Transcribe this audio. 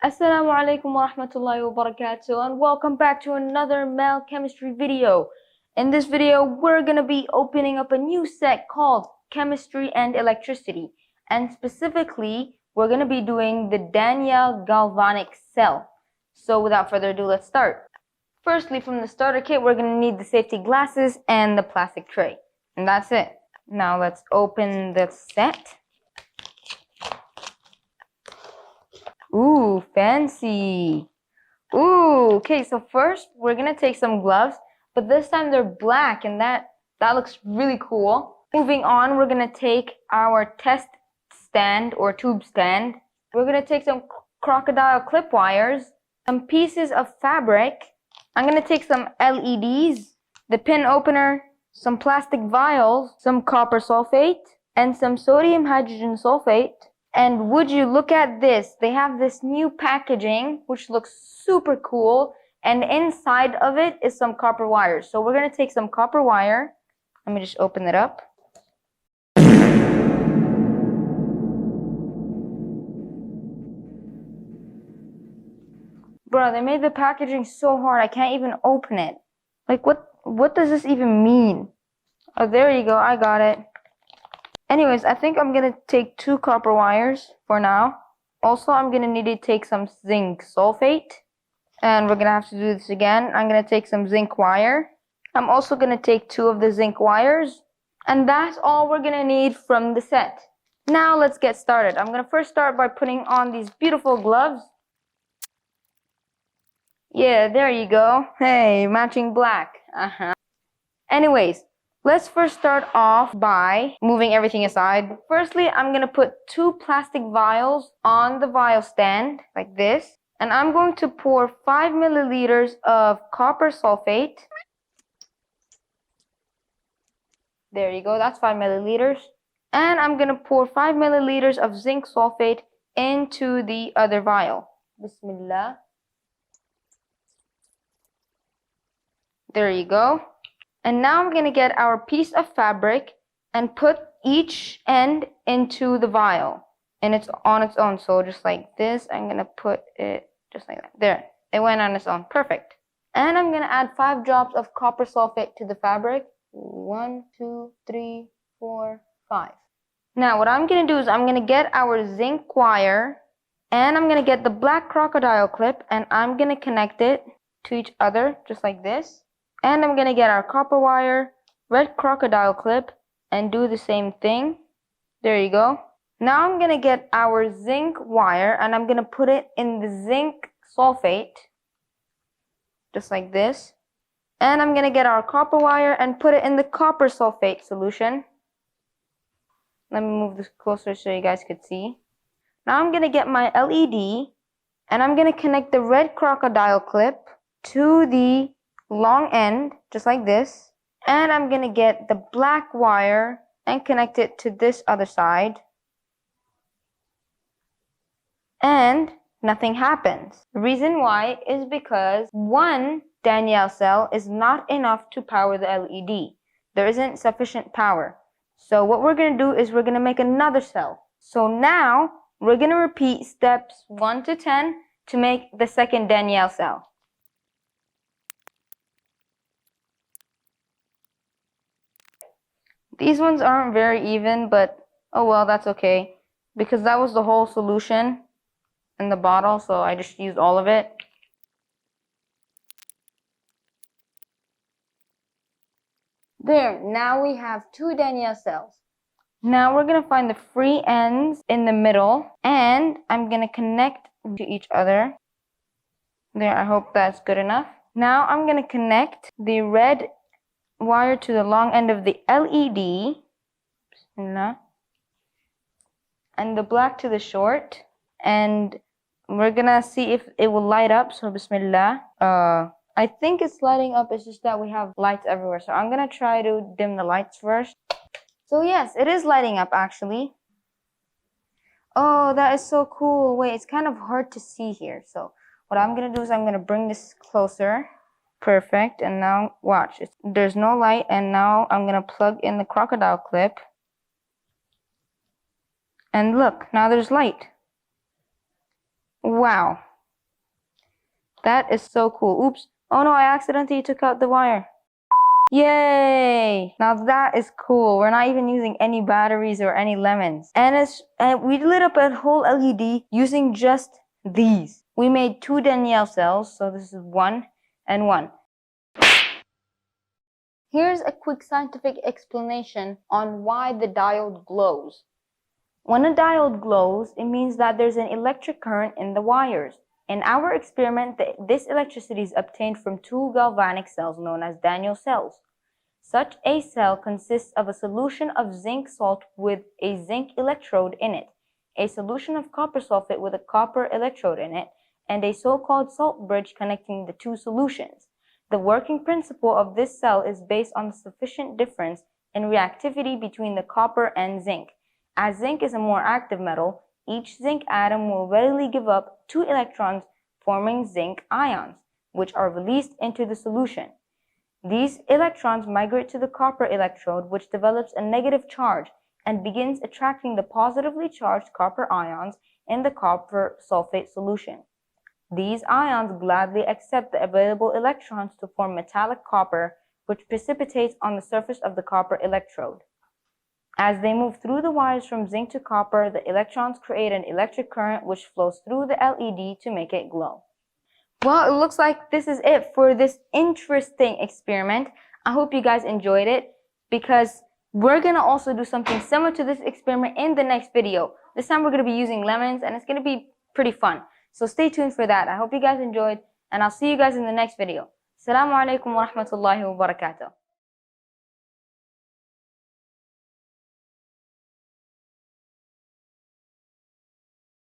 Assalamu alaikum wa rahmatullahi wa barakatuh, and welcome back to another math chemistry video. In this video, we're going to be opening up a new set called Chemistry and Electricity, and specifically, we're going to be doing the Daniell Galvanic cell. So without further ado, let's start. Firstly, from the starter kit, we're going to need the safety glasses and the plastic tray, and that's it. Now let's open the set. Ooh, fancy. Ooh, okay, so first we're gonna take some gloves, but this time they're black, and that looks really cool. Moving on, we're gonna take our test stand or tube stand. We're gonna take some crocodile clip wires, some pieces of fabric. I'm gonna take some LEDs, the pin opener, some plastic vials, some copper sulfate, and some sodium hydrogen sulfate. And would you look at this? They have this new packaging, which looks super cool. And inside of it is some copper wire. So we're going to take some copper wire. Let me just open it up. Bro, they made the packaging so hard, I can't even open it. Like, what does this even mean? Oh, there you go. I got it. Anyways, I think I'm going to take 2 copper wires for now. Also, I'm going to need to take some zinc sulfate. And we're going to have to do this again. I'm going to take some zinc wire. I'm also going to take 2 of the zinc wires. And that's all we're going to need from the set. Now, let's get started. I'm going to first start by putting on these beautiful gloves. Yeah, there you go. Hey, matching black. Anyways. Let's first start off by moving everything aside. Firstly, I'm going to put 2 plastic vials on the vial stand, like this. And I'm going to pour 5 milliliters of copper sulfate. There you go, that's 5 milliliters. And I'm going to pour 5 milliliters of zinc sulfate into the other vial. Bismillah. There you go. And now I'm going to get our piece of fabric and put each end into the vial. And it's on its own. So just like this, I'm going to put it just like that. There. It went on its own. Perfect. And I'm going to add 5 drops of copper sulfate to the fabric. 1, 2, 3, 4, 5. Now what I'm going to do is I'm going to get our zinc wire. And I'm going to get the black crocodile clip. And I'm going to connect it to each other just like this. And I'm going to get our copper wire, red crocodile clip, and do the same thing. There you go. Now I'm going to get our zinc wire, and I'm going to put it in the zinc sulfate, just like this. And I'm going to get our copper wire and put it in the copper sulfate solution. Let me move this closer so you guys could see. Now I'm going to get my LED, and I'm going to connect the red crocodile clip to the long end, just like this, and I'm gonna get the black wire and connect it to this other side, and nothing happens. The reason why is because one Daniell cell is not enough to power the LED. There isn't sufficient power. So what we're gonna do is we're gonna make another cell. So now we're gonna repeat steps 1 to 10 to make the second Daniell cell. These ones aren't very even, but oh well, that's okay. Because that was the whole solution in the bottle, so I just used all of it. There, now we have 2 Daniell cells. Now we're going to find the free ends in the middle, and I'm going to connect to each other. There, I hope that's good enough. Now I'm going to connect the red wire to the long end of the LED, Bismillah, and the black to the short, and we're gonna see if it will light up. So Bismillah. I think it's lighting up, it's just that we have lights everywhere, so I'm gonna try to dim the lights first. So yes, it is lighting up actually. Oh, that is so cool. Wait, it's kind of hard to see here, so what I'm gonna do is I'm gonna bring this closer. Perfect. And now watch, there's no light, and now I'm gonna plug in the crocodile clip, and look, now there's light. Wow, That is so cool. Oops. Oh no, I accidentally took out the wire. Yay! Now that is cool. We're not even using any batteries or any lemons. And we lit up a whole LED using just these. We made 2 Daniell cells, so this is 1 and 1. Here's a quick scientific explanation on why the diode glows. When a diode glows, it means that there's an electric current in the wires. In our experiment, this electricity is obtained from 2 galvanic cells known as Daniell cells. Such a cell consists of a solution of zinc salt with a zinc electrode in it, a solution of copper sulfate with a copper electrode in it, and a so-called salt bridge connecting the 2 solutions. The working principle of this cell is based on the sufficient difference in reactivity between the copper and zinc. As zinc is a more active metal, each zinc atom will readily give up 2 electrons, forming zinc ions, which are released into the solution. These electrons migrate to the copper electrode, which develops a negative charge and begins attracting the positively charged copper ions in the copper sulfate solution. These ions gladly accept the available electrons to form metallic copper, which precipitates on the surface of the copper electrode. As they move through the wires from zinc to copper, the electrons create an electric current which flows through the LED to make it glow. Well, it looks like this is it for this interesting experiment. I hope you guys enjoyed it, because we're going to also do something similar to this experiment in the next video. This time we're going to be using lemons, and it's going to be pretty fun. So stay tuned for that. I hope you guys enjoyed, and I'll see you guys in the next video. Assalamu alaikum wa rahmatullahi wa barakatuh.